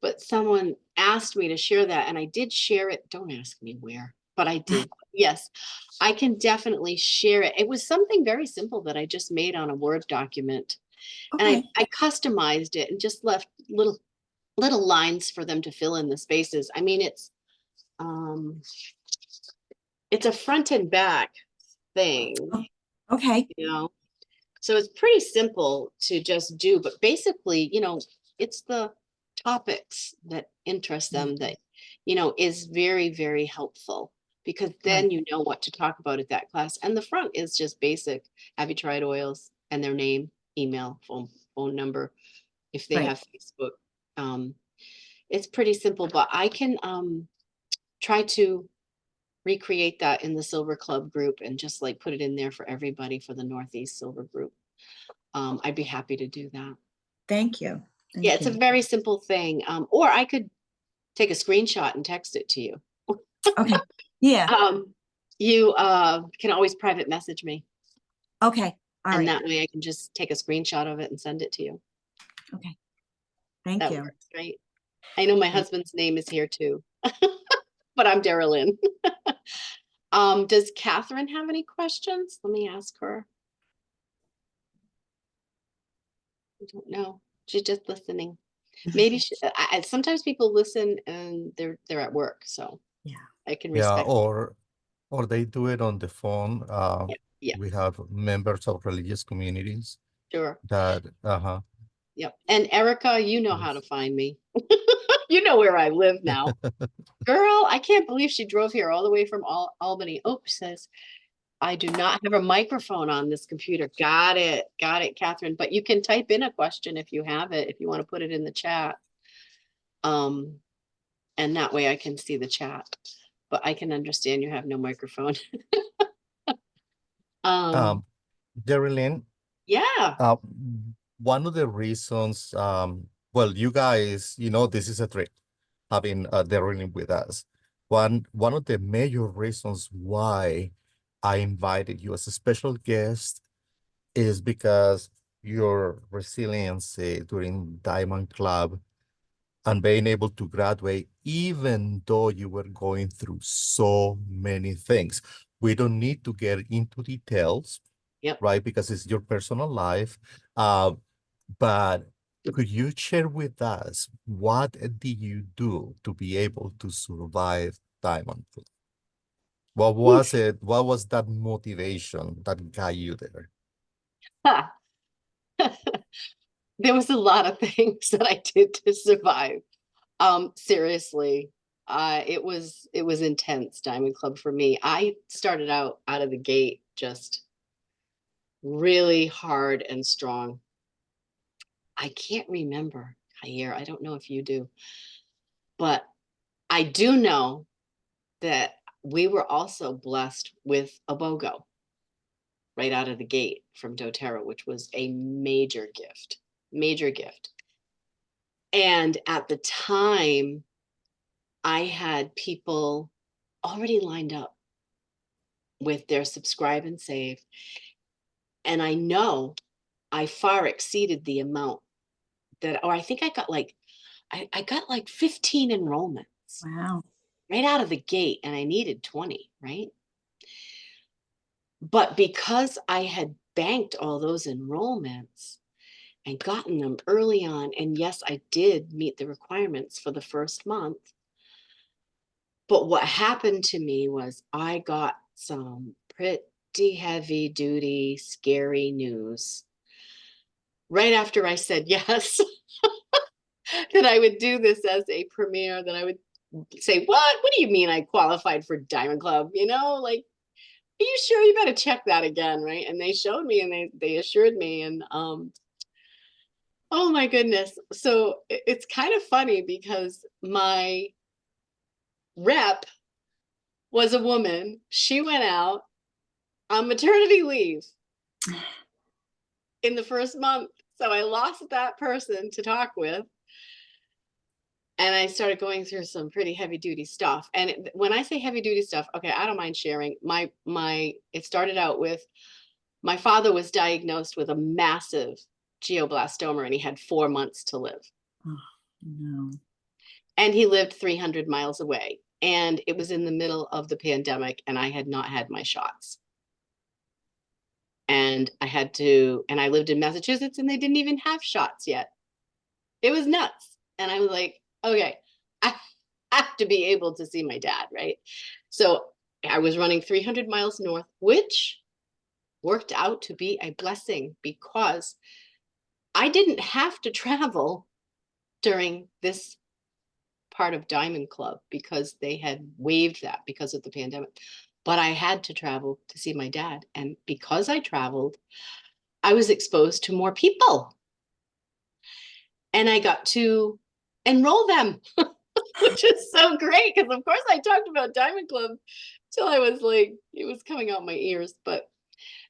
But someone asked me to share that and I did share it. Don't ask me where, but I did. Yes, I can definitely share it. It was something very simple that I just made on a Word document. And Okay. I customized it and just left little lines for them to fill in the spaces. I mean, it's a front and back thing, Okay. so it's pretty simple to just do, but basically, it's the topics that interest them that, is very, very helpful, because then Right. you know what to talk about at that class. And the front is just basic. Have you tried oils? And their name, email, phone number, if they Right. have Facebook. It's pretty simple, but I can try to recreate that in the Silver Club group and just like put it in there for everybody for the Northeast Silver group. I'd be happy to do that. Thank you. Yeah, Thank it's a you. very simple thing. Or I could take a screenshot and text it to you. Okay. Yeah. You can always private message me, Okay. All and right. that way I can just take a screenshot of it and send it to you. Okay. Thank That you. works, right? I know my husband's name is here too, but I'm Darylyn. Does Catherine have any questions? Let me ask her. I don't know. She's just listening. Maybe sometimes people listen and they're at work, so Yeah. I can Yeah, respect. or they do it on the phone. Yeah, We have members of religious communities sure. that, Yep. And Erica, you know how to yes. find me. You know where I live now. Girl, I can't believe she drove here all the way from Albany. Oh, says, I do not have a microphone on this computer. Got it, Catherine. But you can type in a question if you have it, if you want to put it in the chat. And that way I can see the chat. But I can understand you have no microphone. Um, Darylyn, Yeah. one of the reasons, well, you guys, this is a trip, having Darylyn with us. One of the major reasons why I invited you as a special guest is because your resiliency during Diamond Club and being able to graduate, even though you were going through so many things. We don't need to get into details, Yep. right? Because it's your personal life. But could you share with us what did you do to be able to survive Diamond Club? What was it? What was that motivation that got you there? There was a lot of things that I did to survive. Seriously, it was intense, Diamond Club for me. I started out of the gate just really hard and strong. I can't remember, Jair, I don't know if you do, but I do know that we were also blessed with a BOGO right out of the gate from doTERRA, which was a major gift, major gift. And at the time, I had people already lined up with their subscribe and save. And I know I far exceeded the amount that, or I think I got like, I got like 15 enrollments Wow. right out of the gate, and I needed 20, right? But because I had banked all those enrollments and gotten them early on, and yes, I did meet the requirements for the first month. But what happened to me was I got some pretty heavy duty, scary news right after I said yes, that I would do this as a premiere, that I would say, what do you mean I qualified for Diamond Club? You know, like, are you sure? You better check that again, right? And they showed me, and they assured me, and oh my goodness. So it's kind of funny because my rep was a woman. She went out on maternity leave in the first month. So I lost that person to talk with. And I started going through some pretty heavy duty stuff. And when I say heavy duty stuff, okay, I don't mind sharing. It started out with, my father was diagnosed with a massive glioblastoma, and he had 4 months to live. Oh, no. And he lived 300 miles away. And it was in the middle of the pandemic, and I had not had my shots. And I lived in Massachusetts, and they didn't even have shots yet. It was nuts. And I was like, okay, I have to be able to see my dad, right? So I was running 300 miles north, which worked out to be a blessing because I didn't have to travel during this part of Diamond Club because they had waived that because of the pandemic. But I had to travel to see my dad. And because I traveled, I was exposed to more people. And I got to enroll them, which is so great. Because of course I talked about Diamond Club till I was like, it was coming out my ears. But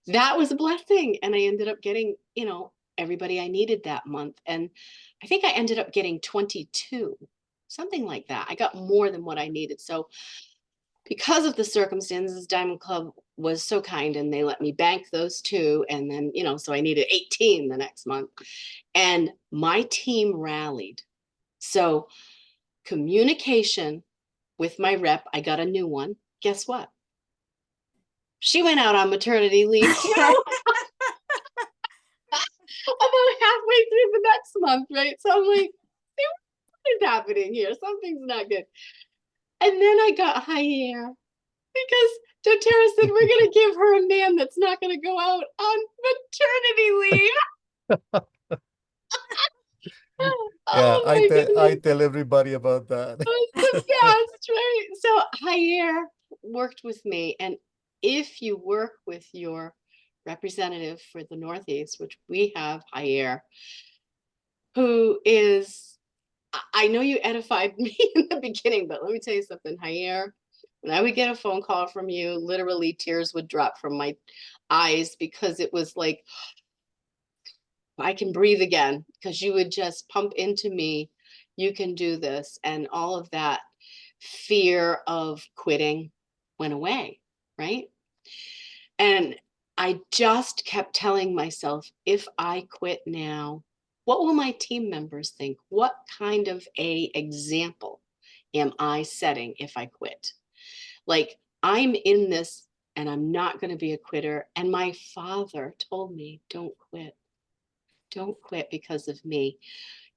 that was a blessing. And I ended up getting, everybody I needed that month. And I think I ended up getting 22, something like that. I got more than what I needed. So because of the circumstances, Diamond Club was so kind, and they let me bank those 2. And then, so I needed 18 the next month. And my team rallied. So communication with my rep, I got a new one. Guess what? She went out on maternity leave too. About halfway through the next month, right? So I'm like, what is happening here? Something's not good. And then I got Jair because doTERRA said, we're going to give her a man that's not going to go out on maternity leave. Yeah, Oh my I goodness. tell everybody about that. It's the best, right? So Jair worked with me. And if you work with your representative for the Northeast, which we have Jair, who is, I know you edified me in the beginning, but let me tell you something, Jair. When I would get a phone call from you, literally tears would drop from my eyes because it was like, I can breathe again, because you would just pump into me, you can do this. And all of that fear of quitting went away, right? And I just kept telling myself, if I quit now, what will my team members think? What kind of a example am I setting if I quit? Like, I'm in this and I'm not going to be a quitter. And my father told me, don't quit. Don't quit because of me.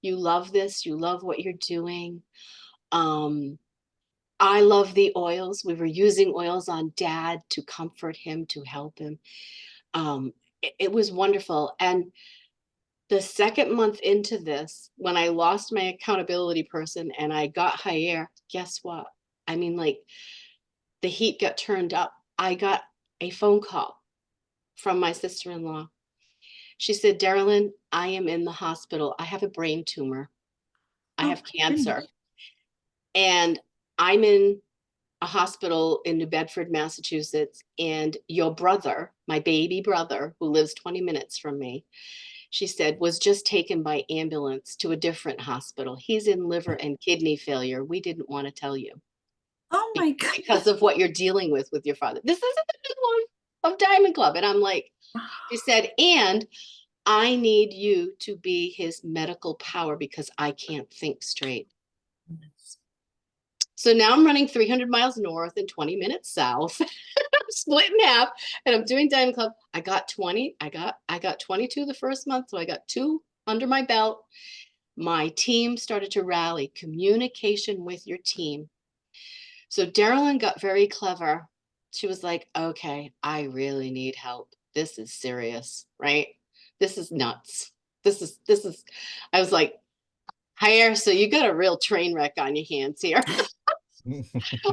You love this. You love what you're doing. I love the oils. We were using oils on Dad to comfort him, to help him. It was wonderful. And the second month into this, when I lost my accountability person and I got Jair, guess what? I mean, like, the heat got turned up. I got a phone call from my sister-in-law. She said, Darylyn, I am in the hospital. I have a brain tumor. I Oh, have my goodness. cancer. And I'm in a hospital in New Bedford, Massachusetts. And your brother, my baby brother, who lives 20 minutes from me, she said, was just taken by ambulance to a different hospital. He's in liver and kidney failure. We didn't want to tell you Oh my God. because of what you're dealing with your father. This isn't the good one of Diamond Club. And I'm like, she said, and I need you to be his medical power because I can't think straight. So now I'm running 300 miles north and 20 minutes south, split in half, and I'm doing Diamond Club. I got 20. I got 22 the first month, so I got 2 under my belt. My team started to rally. Communication with your team. So Darylyn got very clever. She was like, okay, I really need help. This is serious, right? This is nuts. This is, I was like, Jair, so you got a real train wreck on your hands here.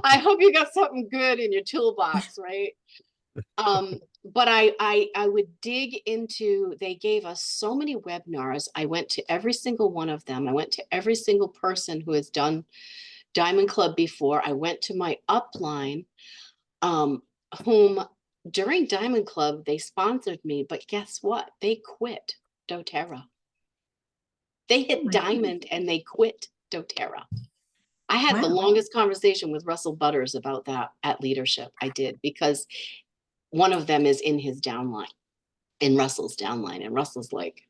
I hope you got something good in your toolbox, right? But I would dig into, they gave us so many webinars. I went to every single one of them. I went to every single person who has done Diamond Club before. I went to my upline, whom during Diamond Club, they sponsored me, but guess what? They quit doTERRA. They hit Diamond and they quit doTERRA. I had the longest conversation with Russell Butters about that at Leadership. I did, because one of them is in his downline, in Russell's downline. And Russell's like,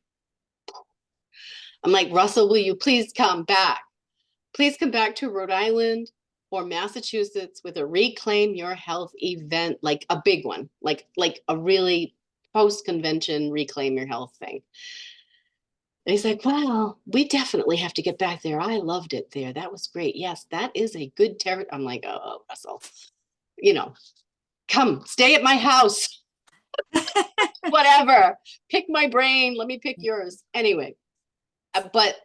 I'm like, Russell, will you please come back? Please come back to Rhode Island or Massachusetts with a Reclaim Your Health event, like a big one, like a really post-convention Reclaim Your Health thing. And he's like, well, we definitely have to get back there. I loved it there. That was great. Yes, that is a good territory. I'm like, oh, Russell, come stay at my house. Whatever. Pick my brain. Let me pick yours. Anyway, but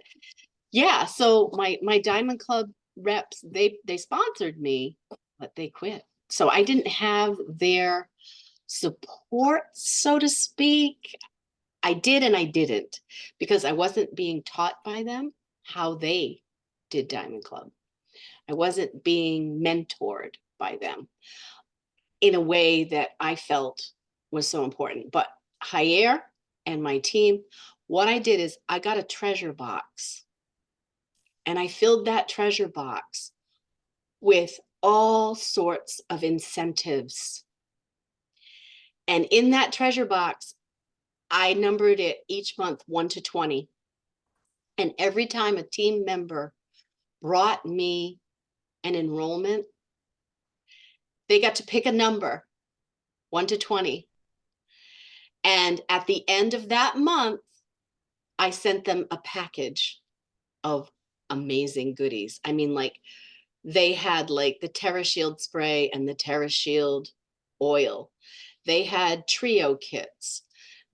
yeah, so my Diamond Club reps, they sponsored me, but they quit. So I didn't have their support, so to speak. I did and I didn't, because I wasn't being taught by them how they did Diamond Club. I wasn't being mentored by them in a way that I felt was so important. But Jair and my team, what I did is I got a treasure box, and I filled that treasure box with all sorts of incentives. And in that treasure box, I numbered it each month 1 to 20. And every time a team member brought me an enrollment, they got to pick a number 1 to 20. And at the end of that month, I sent them a package of amazing goodies. I mean, like, they had like the TerraShield spray and the TerraShield oil. They had trio kits.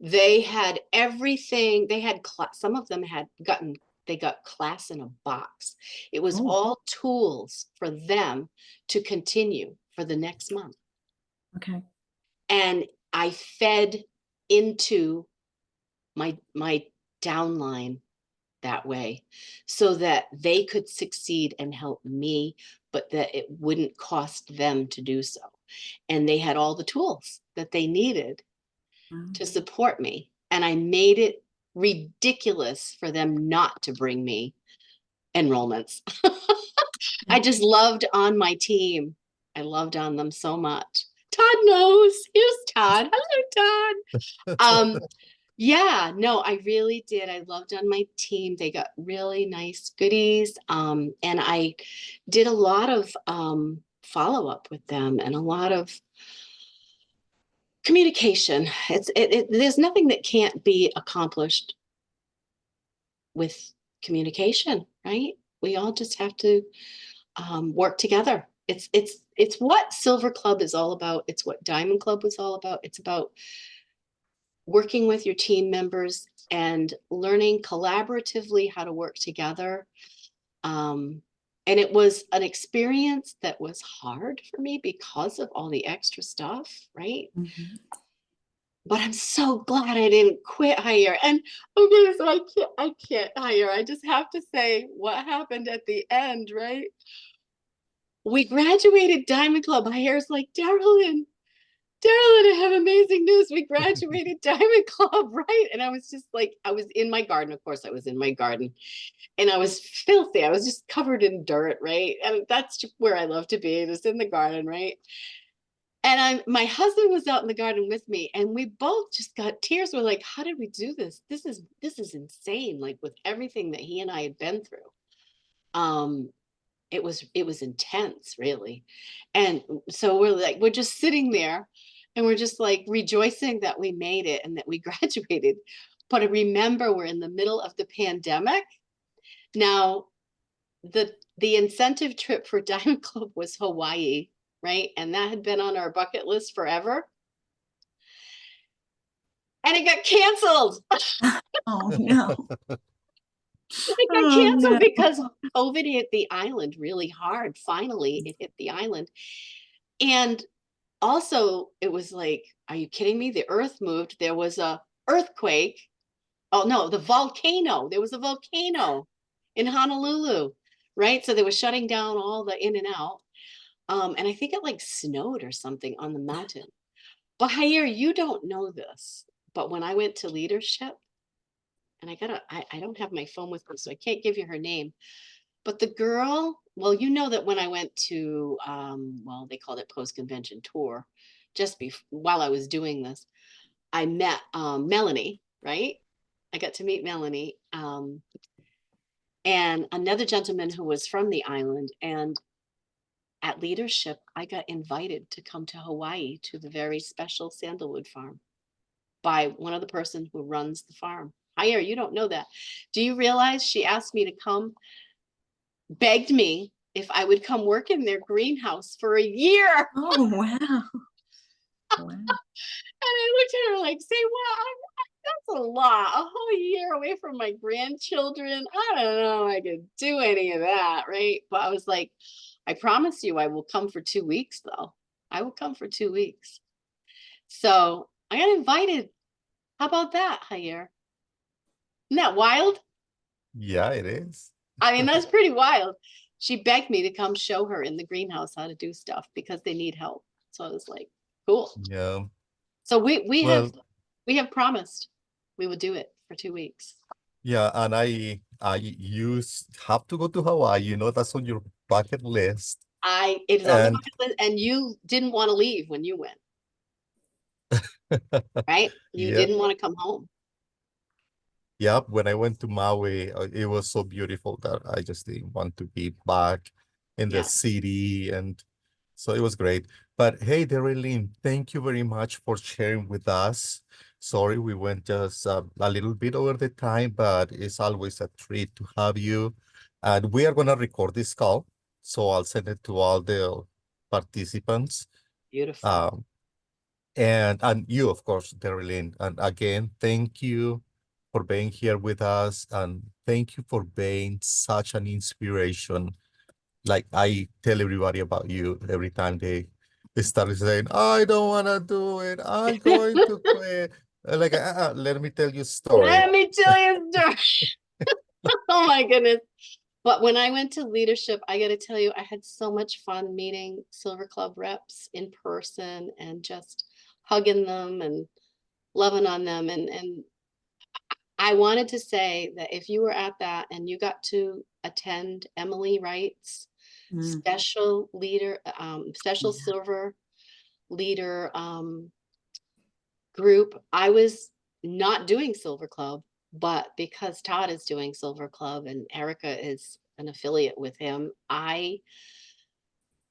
They had everything. They had some of them they got class in a box. It was all tools for them to continue for the next month. Okay. And I fed into my downline that way so that they could succeed and help me, but that it wouldn't cost them to do so. And they had all the tools that they needed to support me. And I made it ridiculous for them not to bring me enrollments. I just loved on my team. I loved on them so much. Todd knows. Here's Todd. Hello, Todd. Yeah, no, I really did. I loved on my team. They got really nice goodies. And I did a lot of follow-up with them and a lot of communication. There's nothing that can't be accomplished with communication, right? We all just have to work together. It's what Silver Club is all about. It's what Diamond Club was all about. It's about working with your team members and learning collaboratively how to work together. And it was an experience that was hard for me because of all the extra stuff, right? but I'm so glad I didn't quit higher. And okay, so I can't higher. I just have to say what happened at the end, right? We graduated Diamond Club. Higher's like, Darylyn, I have amazing news. We graduated Diamond Club, right? And I was just like, I was in my garden. Of course, I was in my garden and I was filthy. I was just covered in dirt, right? And that's where I love to be, just in the garden, right? And my husband was out in the garden with me, and we both just got tears. We're like, how did we do this? This is insane, like with everything that he and I had been through. Um, it was intense, really. And so we're just sitting there and we're just like rejoicing that we made it and that we graduated. But I remember we're in the middle of the pandemic. Now, the incentive trip for Diamond Club was Hawaii, right? And that had been on our bucket list forever. And it got canceled. Oh, no. It got Oh, canceled no. because COVID hit the island really hard. Finally, it hit the island. And also, it was like, are you kidding me? The earth moved. There was a earthquake. Oh no, the volcano. There was a volcano in Honolulu, right? So they were shutting down all the in and out. And I think it like snowed or something on the mountain. But Jair, you don't know this, but when I went to leadership, and I don't have my phone with me, so I can't give you her name. But the girl, well, you know that when I went to, well, they called it post-convention tour, while I was doing this, I met Melanie, right? I got to meet Melanie and another gentleman who was from the island. And at leadership, I got invited to come to Hawaii to the very special sandalwood farm by one of the person who runs the farm. Hire, you don't know that. Do you realize she asked me to come, begged me if I would come work in their greenhouse for a year? Oh, wow. Wow. And I looked at her like, say what? That's a lot. A whole year away from my grandchildren. I don't know if I could do any of that, right? But I was like, I promise you I will come for 2 weeks though. I will come for 2 weeks. So I got invited. How about that, Jair? Isn't that wild? Yeah, it is. I mean, that's pretty wild. She begged me to come show her in the greenhouse how to do stuff because they need help. So I was like, cool. Yeah. So we Well, have promised we will do it for 2 weeks. yeah, and have to go to Hawaii, that's on your bucket list. It is on the And bucket list, and you didn't want to leave when you went, right? You yeah, didn't want to come home. yeah, when I went to Maui, it was so beautiful that I just didn't want to be back in the Yeah. city. And so it was great. But hey, Darylyn, thank you very much for sharing with us. Sorry, we went just a little bit over the time, but it's always a treat to have you. And we are going to record this call, so I'll send it to all the participants. Beautiful. And you, of course, Darylyn. And again, thank you for being here with us, and thank you for being such an inspiration. Like I tell everybody about you every time they start saying, I don't want to do it. I'm going to quit. Like, let me tell you a story. Let me tell you a story. Oh my goodness. But when I went to leadership, I got to tell you, I had so much fun meeting Silver Club reps in person and just hugging them and loving on them. And I wanted to say that if you were at that and you got to attend Emily Wright's Mm, special yeah. silver leader group, I was not doing Silver Club, but because Todd is doing Silver Club and Erica is an affiliate with him, I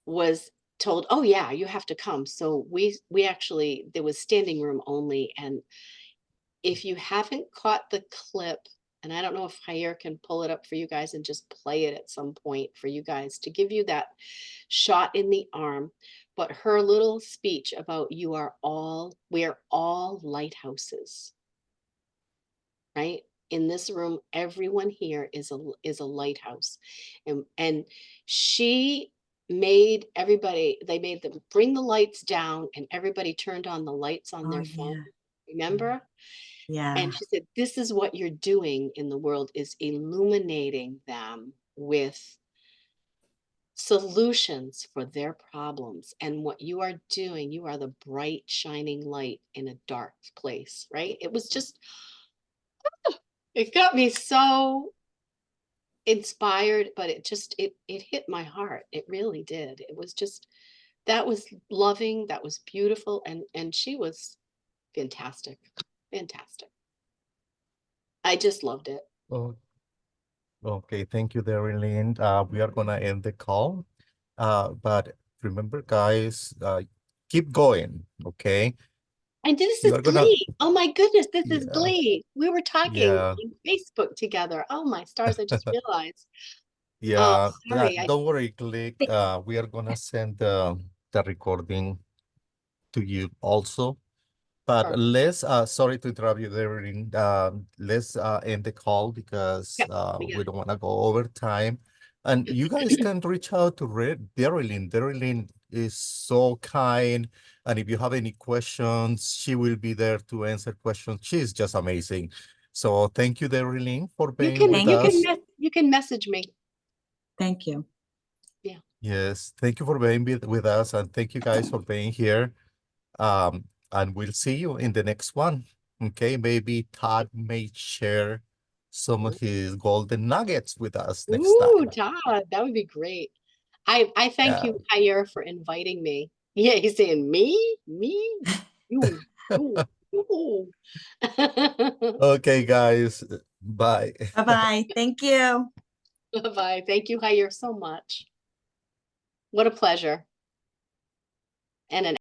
was told, oh yeah, you have to come. So we actually, there was standing room only. And if you haven't caught the clip, and I don't know if Jair can pull it up for you guys and just play it at some point for you guys to give you that shot in the arm, but her little speech about we're all lighthouses, right? In this room, everyone here is a lighthouse. And she made everybody, they made them bring the lights down and everybody turned on the lights on Oh, their yeah. phone. remember? Yeah. And she said, this is what you're doing in the world, is illuminating them with solutions for their problems. And what you are doing, you are the bright, shining light in a dark place, right? It was just, it got me so inspired, but it hit my heart. It really did. It was just, that was loving, that was beautiful, and she was fantastic. Fantastic. I just loved it. Oh, okay, thank you, Darlene. We are gonna end the call. But remember, guys, keep going, okay? And this You is are gonna, Glee. Oh my goodness, this is yeah, Glee. We were talking yeah, on Facebook together. Oh my stars, I just realized. Oh, yeah. sorry. Don't worry, click. We are gonna send the recording to you also. But Perfect. let's, sorry to interrupt you there, let's end the call because Yep, we got we it. don't want to go over time. And you guys can reach out to Darylyn. Darylyn is so kind. And if you have any questions, she will be there to answer questions. She's just amazing. So thank you, Darylyn, for being with Thank us. You can message me. Thank you. Yes, thank you for being with us. And thank you guys for being here. And we'll see you in the next one. Okay, maybe Todd may share some of his golden nuggets with us next Ooh, time. Todd, that would be great. I thank Yeah. you, Jair, for inviting me. Yeah, he's saying me, you, you. Okay, guys. Bye. Bye-bye. Thank you. Bye-bye. Thank you, Jair, so much. What a pleasure. And an